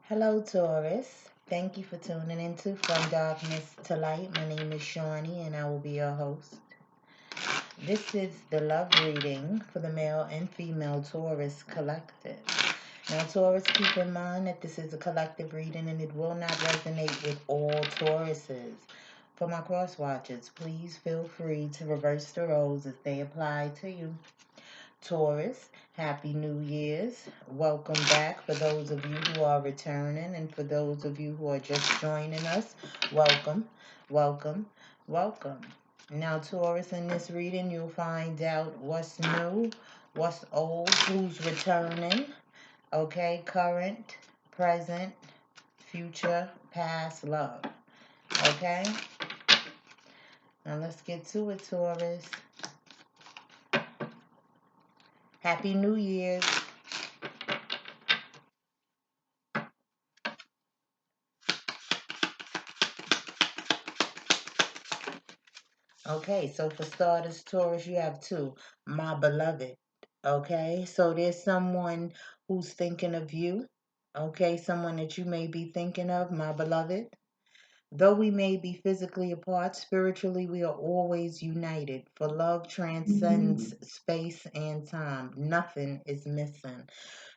Hello, Taurus. Thank you for tuning into From Darkness to Light. My name is Chaunie, and I will be your host. This is the love reading for the male and female Taurus collective. Now, Taurus, keep in mind that this is a collective reading and it will not resonate with all Tauruses. For my cross watchers, please feel free to reverse the roles as they apply to you. Taurus, Happy New Year's. Welcome back for those of you who are returning, and for those of you who are just joining us, welcome, welcome, welcome. Now, Taurus, in this reading, you'll find out what's new, what's old, who's returning, okay, current, present, future, past love, okay? Now, let's get to it, Taurus. Happy New Year's. Okay, so for starters, Taurus, you have two, my beloved. Okay, so there's someone who's thinking of you. Okay, someone that you may be thinking of, my beloved. Though we may be physically apart, spiritually we are always united. For love transcends space and time. Nothing is missing.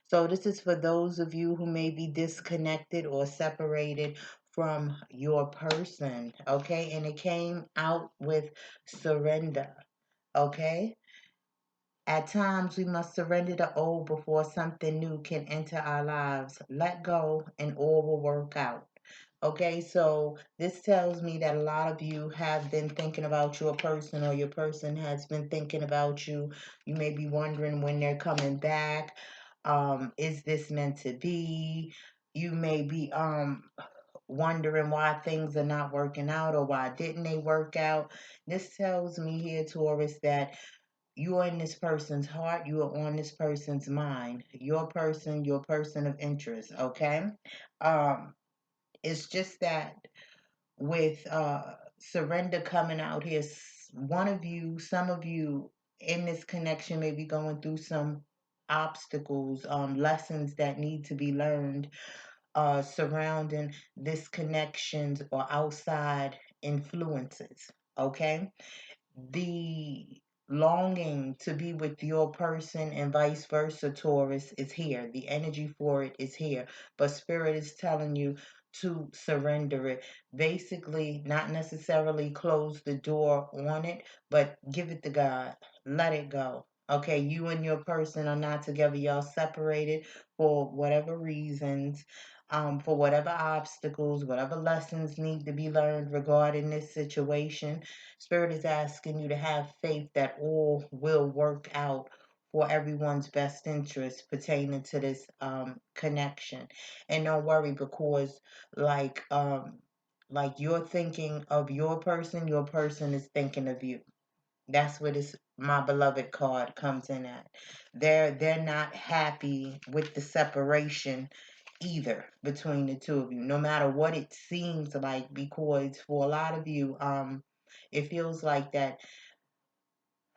So this is for those of you who may be disconnected or separated from your person, okay? And it came out with surrender, okay? At times, we must surrender the old before something new can enter our lives. Let go, and all will work out. Okay, so this tells me that a lot of you have been thinking about your person, or your person has been thinking about you. You may be wondering when they're coming back. Is this meant to be? You may be wondering why things are not working out, or why didn't they work out. This tells me here, Taurus, that you are in this person's heart, you are on this person's mind, your person of interest, okay? um it's just that with surrender coming out here, one of you, some of you in this connection may be going through some obstacles, lessons that need to be learned surrounding this connections or outside influences, okay? The longing to be with your person and vice versa, Taurus, is here. The energy for it is here. But Spirit is telling you to surrender it. Basically, not necessarily close the door on it, but give it to God. Let it go. Okay, you and your person are not together. Y'all separated for whatever reasons, for whatever obstacles, whatever lessons need to be learned regarding this situation. Spirit is asking you to have faith that all will work out for everyone's best interest pertaining to this connection. And don't worry, because like um like you're thinking of your person is thinking of you. That's what this my beloved card comes in at. They're not happy with the separation either between the two of you, no matter what it seems like, because for a lot of you, it feels like that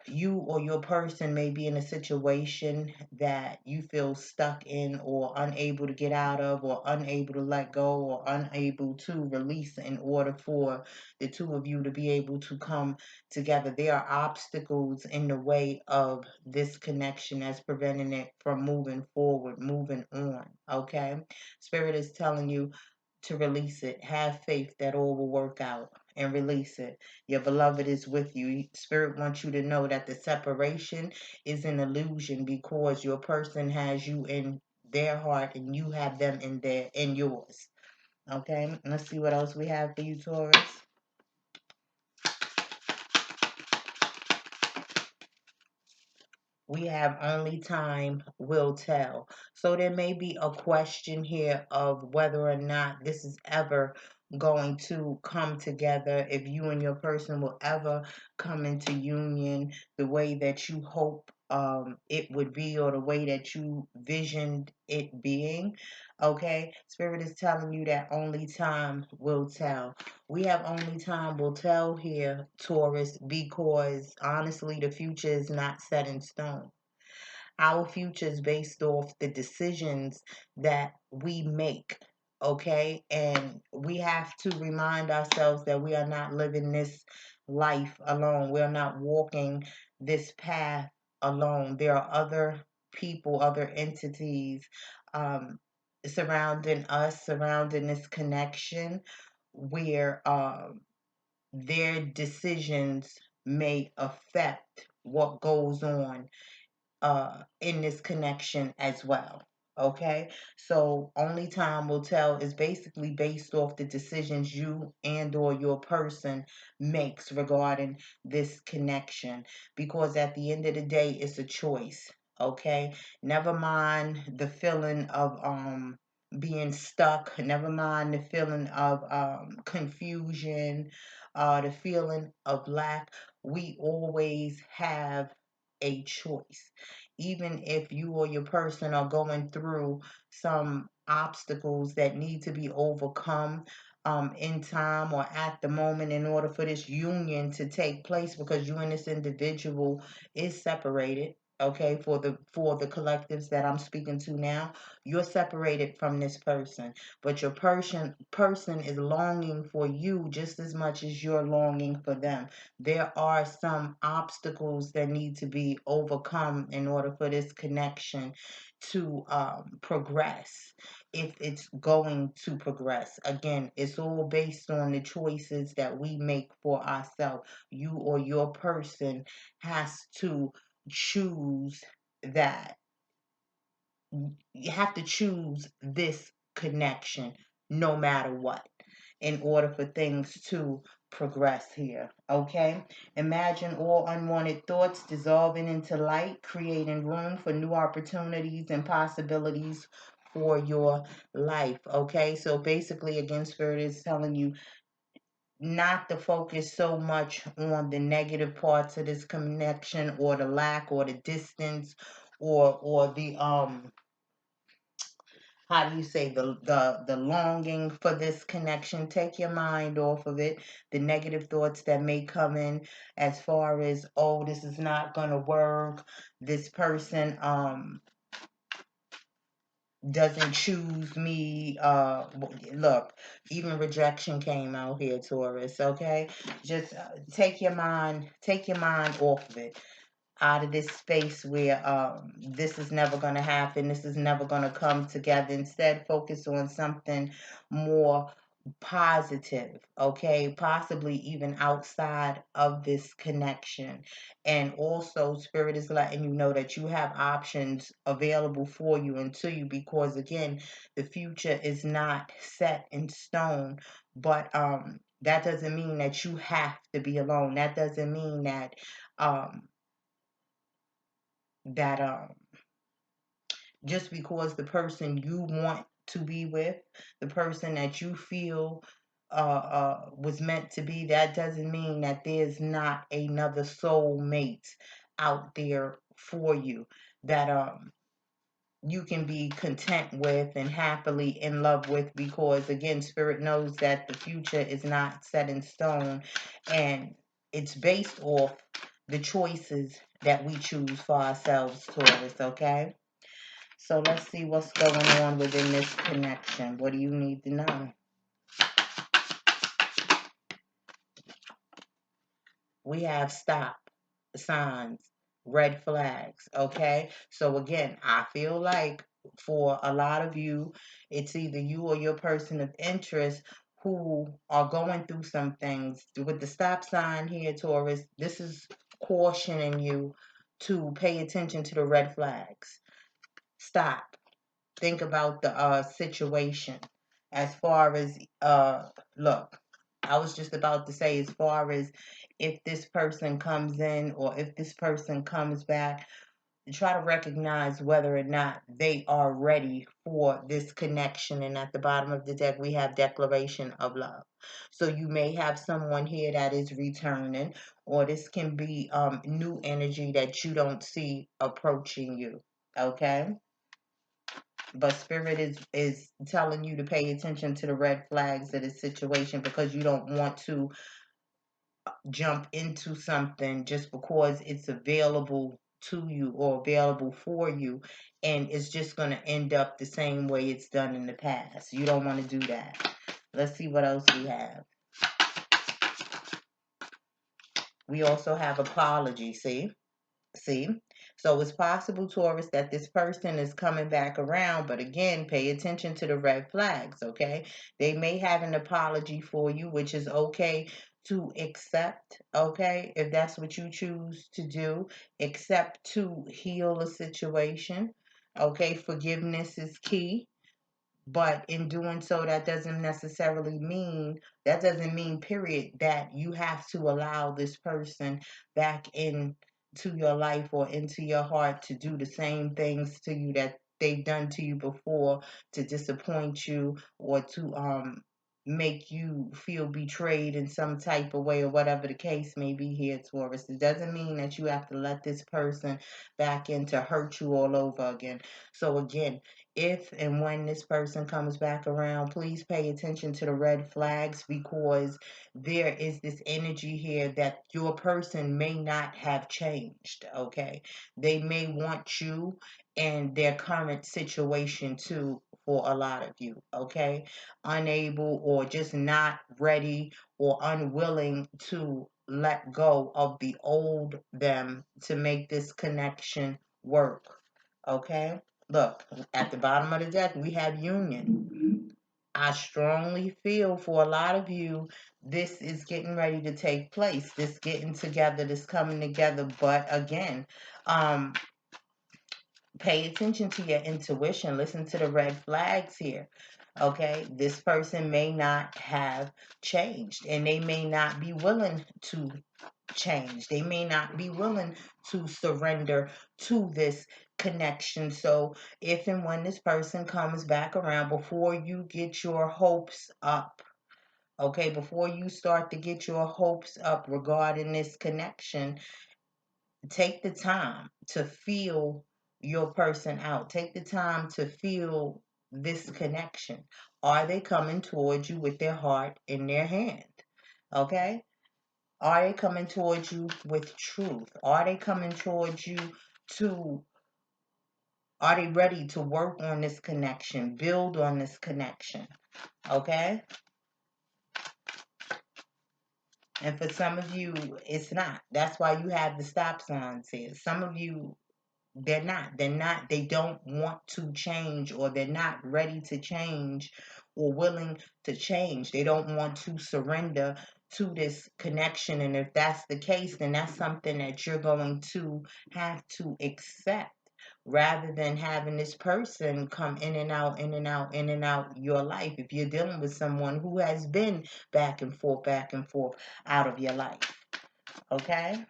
you or your person may be in a situation that you feel stuck in, or unable to get out of, or unable to let go, or unable to release in order for the two of you to be able to come together. There are obstacles in the way of this connection that's preventing it from moving forward, moving on. Okay? Spirit is telling you to release it. Have faith that all will work out, and release it. Your beloved is with you. Spirit wants you to know that the separation is an illusion, because your person has you in their heart and you have them in yours. Okay, let's see what else we have for you, Taurus. We have only time will tell. So there may be a question here of whether or not this is ever going to come together, if you and your person will ever come into union the way that you hope it would be, or the way that you visioned it being. Okay, Spirit is telling you that only time will tell. We have only time will tell here, Taurus, because honestly, the future is not set in stone. Our future is based off the decisions that we make. okay? And we have to remind ourselves that we are not living this life alone. We're not walking this path alone. There are other people, other entities um, surrounding us, surrounding this connection, where their decisions may affect what goes on in this connection as well. Okay, so only time will tell is basically based off the decisions you and or your person makes regarding this connection, because at the end of the day it's a choice. Okay, never mind the feeling of being stuck, never mind the feeling of confusion, the feeling of lack. We always have a choice. Even if you or your person are going through some obstacles that need to be overcome in time or at the moment, in order for this union to take place, because you and this individual is separated. Okay, for the collectives that I'm speaking to now, you're separated from this person, but your person is longing for you just as much as you're longing for them. There are some obstacles that need to be overcome in order for this connection to progress. If it's going to progress, again, it's all based on the choices that we make for ourselves. You or your person has to choose that. You have to choose this connection no matter what, in order for things to progress here. Okay? Imagine all unwanted thoughts dissolving into light, creating room for new opportunities and possibilities for your life. Okay? So basically, again, Spirit is telling you not to focus so much on the negative parts of this connection, or the lack, or the distance, or the how do you say, the longing for this connection. Take your mind off of it, the negative thoughts that may come in, as far as, oh, this is not gonna work, this person doesn't choose me. Look, even rejection came out here, Taurus. Okay, just take your mind off of it, out of this space where this is never going to happen, this is never going to come together. Instead, focus on something more positive, okay? Possibly even outside of this connection. And also, Spirit is letting you know that you have options available for you and to you, because again, the future is not set in stone. But that doesn't mean that you have to be alone. That doesn't mean that um that just because the person you want to be with, the person that you feel was meant to be, that doesn't mean that there's not another soulmate out there for you, that you can be content with and happily in love with, because again, Spirit knows that the future is not set in stone, and it's based off the choices that we choose for ourselves, Taurus. Okay, so let's see what's going on within this connection. What do you need to know? We have stop signs, red flags. Okay, so again, I feel like for a lot of you, it's either you or your person of interest who are going through some things. With the stop sign here, Taurus, this is cautioning you to pay attention to the red flags. Stop, think about the situation. As far as look, I was just about to say, as far as if this person comes in or if this person comes back, try to recognize whether or not they are ready for this connection. And at the bottom of the deck, we have declaration of love. So you may have someone here that is returning, or this can be new energy that you don't see approaching you. Okay, but Spirit is telling you to pay attention to the red flags of the situation, because you don't want to jump into something just because it's available to you or available for you, and it's just going to end up the same way it's done in the past. You don't want to do that. Let's see what else we have. We also have apology. See? So it's possible, Taurus, that this person is coming back around, but again, pay attention to the red flags, okay? They may have an apology for you, which is okay to accept, okay? If that's what you choose to do, accept to heal a situation, okay? Forgiveness is key. But in doing so, that doesn't mean, period, that you have to allow this person back into your life or into your heart to do the same things to you that they've done to you before, to disappoint you or to make you feel betrayed in some type of way, or whatever the case may be here, Taurus. It doesn't mean that you have to let this person back in to hurt you all over again. So again, if and when this person comes back around, please pay attention to the red flags, because there is this energy here that your person may not have changed, okay? They may want you and their current situation too, for a lot of you, okay? Unable or just not ready or unwilling to let go of the old them to make this connection work, okay? Look, at the bottom of the deck, we have union. I strongly feel for a lot of you, this is getting ready to take place. This getting together, this coming together. But again, pay attention to your intuition. Listen to the red flags here. Okay, this person may not have changed, and they may not be willing to change. They may not be willing to surrender to this connection. So if and when this person comes back around, before you get your hopes up, okay, before you start to get your hopes up regarding this connection, take the time to feel your person out. Take the time to feel this connection. Are they coming towards you with their heart in their hand? Okay? Are they coming towards you with truth? Are they coming towards you to, are they ready to work on this connection, build on this connection? Okay? And for some of you, it's not. That's why you have the stop signs here. Some of you, they don't want to change, or they're not ready to change or willing to change. They don't want to surrender to this connection. And if that's the case, then that's something that you're going to have to accept, rather than having this person come in and out, in and out, in and out your life. If you're dealing with someone who has been back and forth out of your life, okay?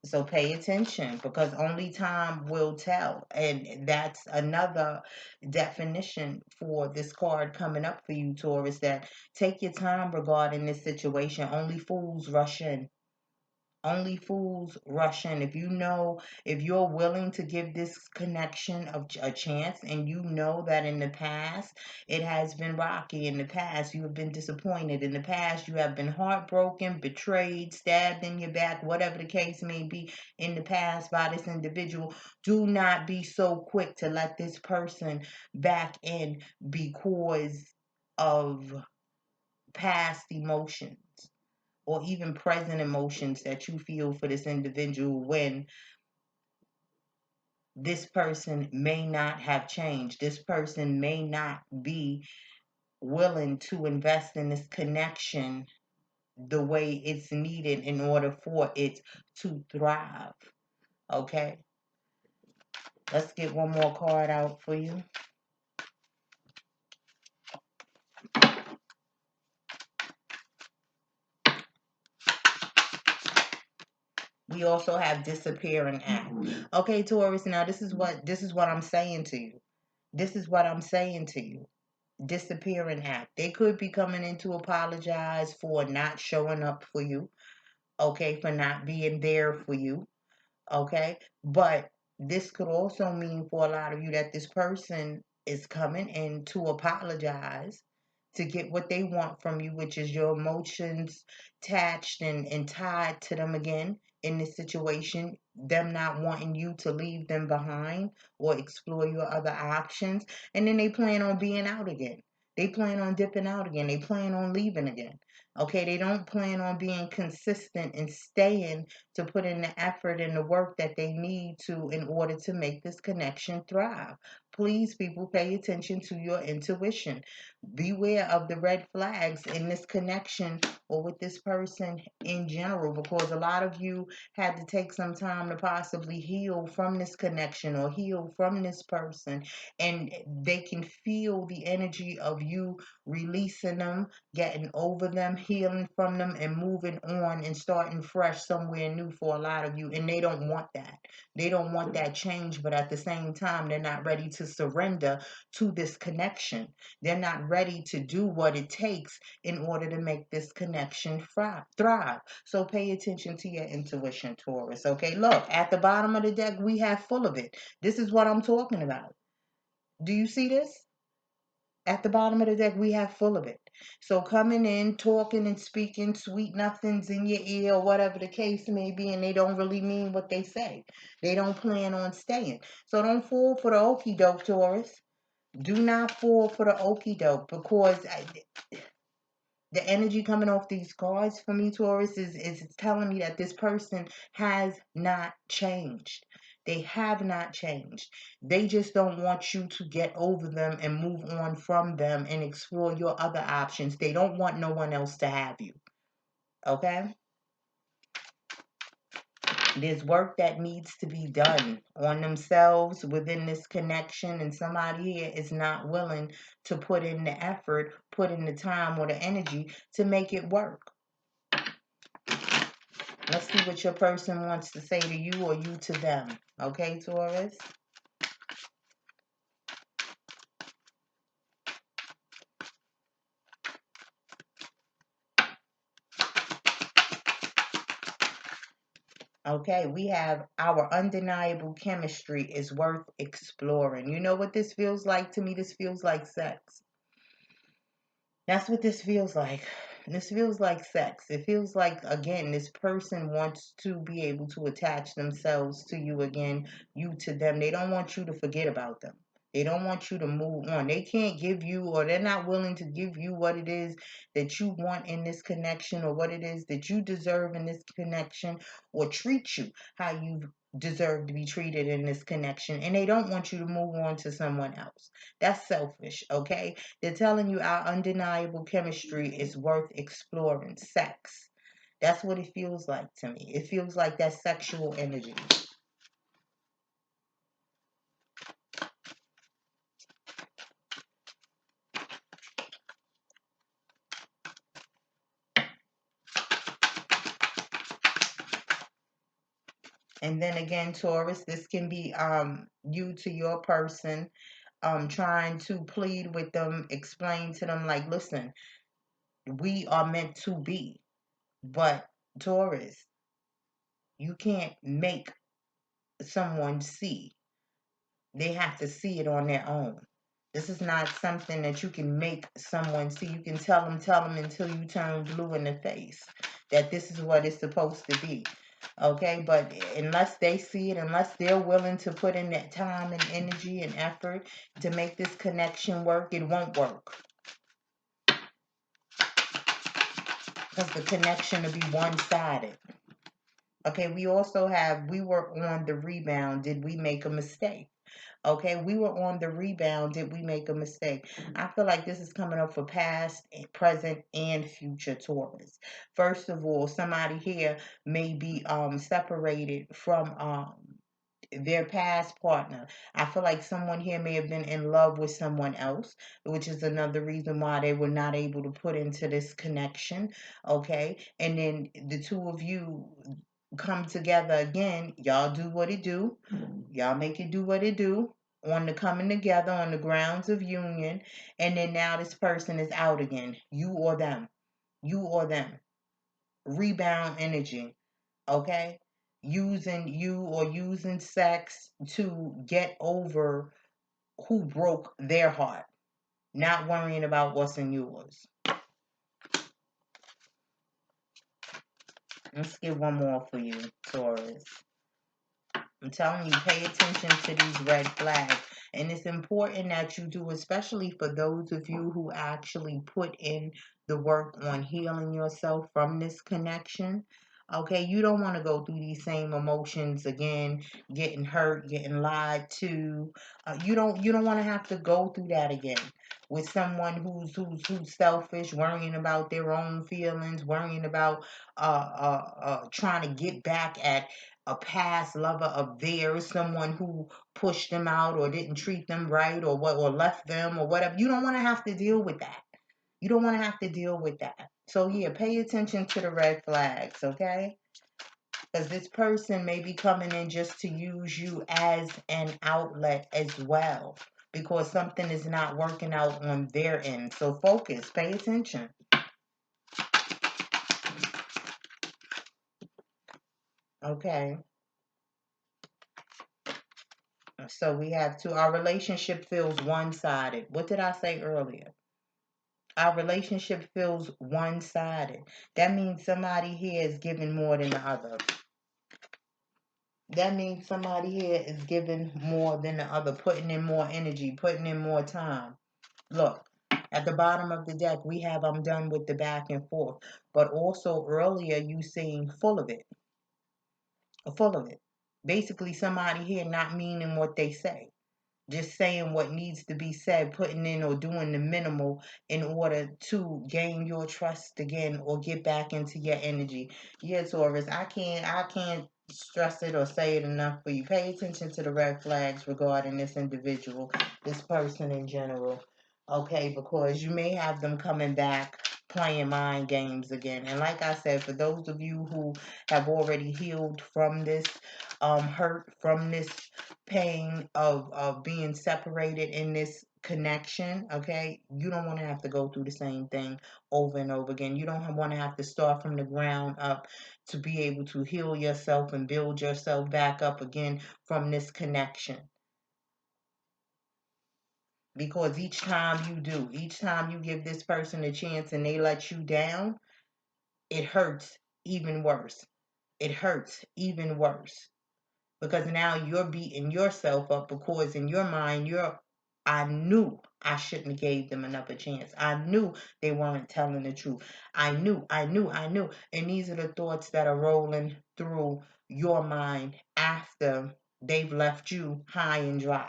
So pay attention, because only time will tell. And that's another definition for this card coming up for you, Taurus, that take your time regarding this situation. Only fools rush in. Only fools rush in. If you're willing to give this connection a chance, and you know that in the past it has been rocky, in the past you have been disappointed, in the past you have been heartbroken, betrayed, stabbed in your back, whatever the case may be, in the past by this individual, do not be so quick to let this person back in because of past emotions or even present emotions that you feel for this individual, when this person may not have changed. This person may not be willing to invest in this connection the way it's needed in order for it to thrive. Okay? Let's get one more card out for you. We also have disappearing act. Okay, Taurus, now this is what I'm saying to you. This is what I'm saying to you. Disappearing act. They could be coming in to apologize for not showing up for you, okay, for not being there for you, okay? But this could also mean for a lot of you that this person is coming in to apologize to get what they want from you, which is your emotions attached and tied to them again in this situation, them not wanting you to leave them behind or explore your other options. And then they plan on being out again. They plan on dipping out again. They plan on leaving again. Okay, they don't plan on being consistent and staying to put in the effort and the work that they need to in order to make this connection thrive. Please, people, pay attention to your intuition. Beware of the red flags in this connection or with this person in general, because a lot of you had to take some time to possibly heal from this connection or heal from this person, and they can feel the energy of you releasing them, getting over them, healing from them, and moving on and starting fresh somewhere new for a lot of you. And they don't want that. They don't want that change, but at the same time, they're not ready to surrender to this connection. They're not ready to do what it takes in order to make this connection thrive. So pay attention to your intuition, Taurus. Okay, look, at the bottom of the deck, we have full of it. This is what I'm talking about. Do you see this? At the bottom of the deck, we have full of it. So coming in, talking and speaking sweet nothings in your ear, or whatever the case may be, and they don't really mean what they say. They don't plan on staying. So don't fall for the okie doke, Taurus. Do not fall for the okie doke, because the energy coming off these cards for me, Taurus, is telling me that this person has not changed. They have not changed. They just don't want you to get over them and move on from them and explore your other options. They don't want no one else to have you. Okay? There's work that needs to be done on themselves within this connection, and somebody here is not willing to put in the effort, put in the time or the energy to make it work. Let's see what your person wants to say to you or you to them. Okay, Taurus? Okay, we have our undeniable chemistry is worth exploring. You know what this feels like to me? This feels like sex. That's what this feels like. This feels like sex. It feels like, again, this person wants to be able to attach themselves to you again, you to them. They don't want you to forget about them. They don't want you to move on. They can't give you, or they're not willing to give you what it is that you want in this connection, or what it is that you deserve in this connection, or treat you how you deserve to be treated in this connection. And they don't want you to move on to someone else. That's selfish, okay? They're telling you our undeniable chemistry is worth exploring. Sex. That's what it feels like to me. It feels like that sexual energy. And then again, Taurus, this can be you to your person, trying to plead with them, explain to them, like, listen, we are meant to be. But Taurus, you can't make someone see. They have to see it on their own. This is not something that you can make someone see. You can tell them until you turn blue in the face that this is what it's supposed to be. Okay, but unless they see it, unless they're willing to put in that time and energy and effort to make this connection work, it won't work. Because the connection will be one-sided. Okay, we also have, we were on the rebound. Did we make a mistake? Okay, we were on the rebound. Did we make a mistake? I feel like this is coming up for past, present, and future Taurus. First of all, somebody here may be separated from their past partner. I feel like someone here may have been in love with someone else, which is another reason why they were not able to put into this connection. Okay, and then the two of you come together again. Y'all do what it do. Y'all make it do what it do on the coming together on the grounds of union. And then now this person is out again. You or them. You or them. Rebound energy. Okay? Using you or using sex to get over who broke their heart. Not worrying about what's in yours. Let's get one more for you, Taurus. I'm telling you, pay attention to these red flags. And it's important that you do, especially for those of you who actually put in the work on healing yourself from this connection. Okay, you don't want to go through these same emotions again, getting hurt, getting lied to. You don't want to have to go through that again with someone who's selfish, worrying about their own feelings, worrying about trying to get back at a past lover of theirs, someone who pushed them out or didn't treat them right or what, or left them or whatever. You don't want to have to deal with that. You don't want to have to deal with that. So yeah, pay attention to the red flags, okay? Because this person may be coming in just to use you as an outlet as well, because something is not working out on their end. So focus, pay attention. Okay. So we have to, our relationship feels one-sided. What did I say earlier? Our relationship feels one-sided. That means somebody here is giving more than the other. That means somebody here is giving more than the other, putting in more energy, putting in more time. Look, at the bottom of the deck, we have I'm done with the back and forth. But also earlier, you saying full of it. Full of it. Basically, somebody here not meaning what they say. Just saying what needs to be said, putting in or doing the minimal in order to gain your trust again or get back into your energy. Yeah, Taurus, I can't stress it or say it enough for you. Pay attention to the red flags regarding this individual, this person in general. Okay, because you may have them coming back playing mind games again. And like I said, for those of you who have already healed from this hurt, from this pain of being separated in this connection, okay, you don't want to have to go through the same thing over and over again. You don't want to have to start from the ground up to be able to heal yourself and build yourself back up again from this connection. Because each time you do, each time you give this person a chance and they let you down, it hurts even worse. It hurts even worse. Because now you're beating yourself up because in your mind I knew I shouldn't have gave them another chance. I knew they weren't telling the truth. I knew. And these are the thoughts that are rolling through your mind after they've left you high and dry.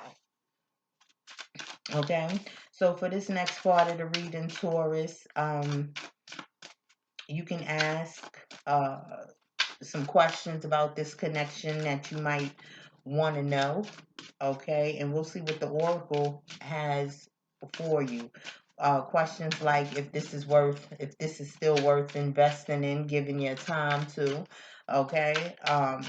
Okay? So for this next part of the reading, Taurus, you can ask some questions about this connection that you might want to know. Okay, and we'll see what the oracle has for you. Questions like if this is still worth investing in, giving your time to. Okay,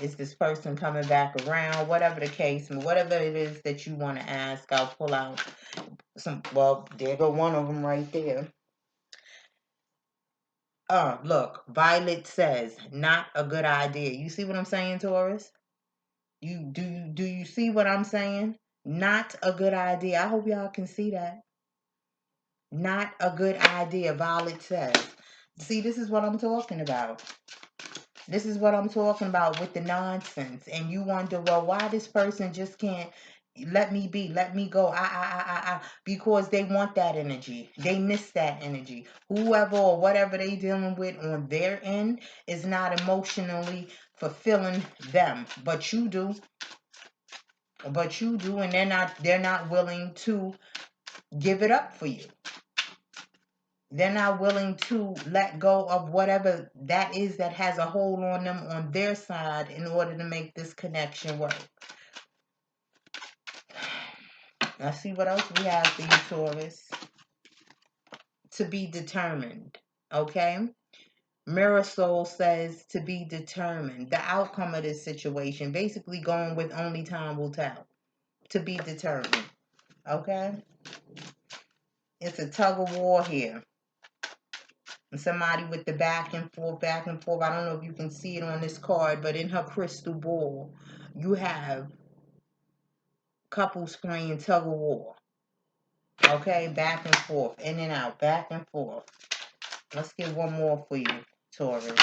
is this person coming back around? Whatever the case, and whatever it is that you want to ask, I'll pull out some. Well, there go one of them right there. Look, Violet says not a good idea. You see what I'm saying, Taurus? Do you see what I'm saying? Not a good idea. I hope y'all can see that. Not a good idea, Violet says. See, this is what I'm talking about. This is what I'm talking about with the nonsense. And you wonder, well, why this person just can't let me be, let me go. Because they want that energy. They miss that energy. Whoever or whatever they dealing with on their end is not emotionally fulfilling them. But you do. But you do, and they're not willing to give it up for you. They're not willing to let go of whatever that is that has a hold on them on their side in order to make this connection work. Let's see what else we have for you, Taurus. To be determined, okay? Mirror Soul says to be determined. The outcome of this situation, basically going with only time will tell. To be determined, okay? It's a tug of war here. And somebody with the back and forth, back and forth. I don't know if you can see it on this card, but in her crystal ball, you have couples playing tug of war. Okay, back and forth, in and out, back and forth. Let's get one more for you, Taurus.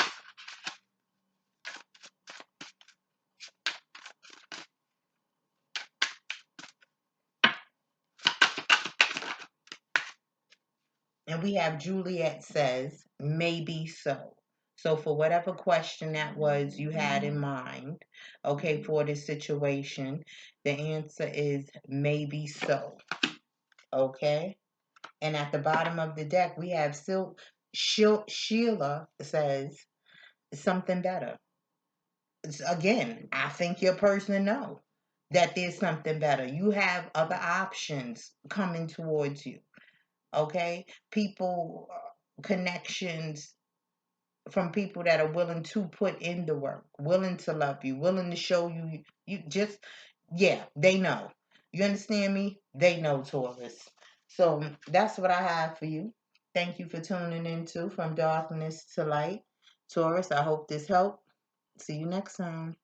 And we have Juliet says, maybe so. So for whatever question that was you had in mind, okay, for this situation, the answer is maybe so. Okay? And at the bottom of the deck, we have Sheila says something better. Again, I think your person know that there's something better. You have other options coming towards you. Okay? People, connections from people that are willing to put in the work, willing to love you, willing to show you, you just, yeah, they know. You understand me? They know, Taurus. So that's what I have for you. Thank you for tuning into From Darkness to Light. Taurus, I hope this helped. See you next time.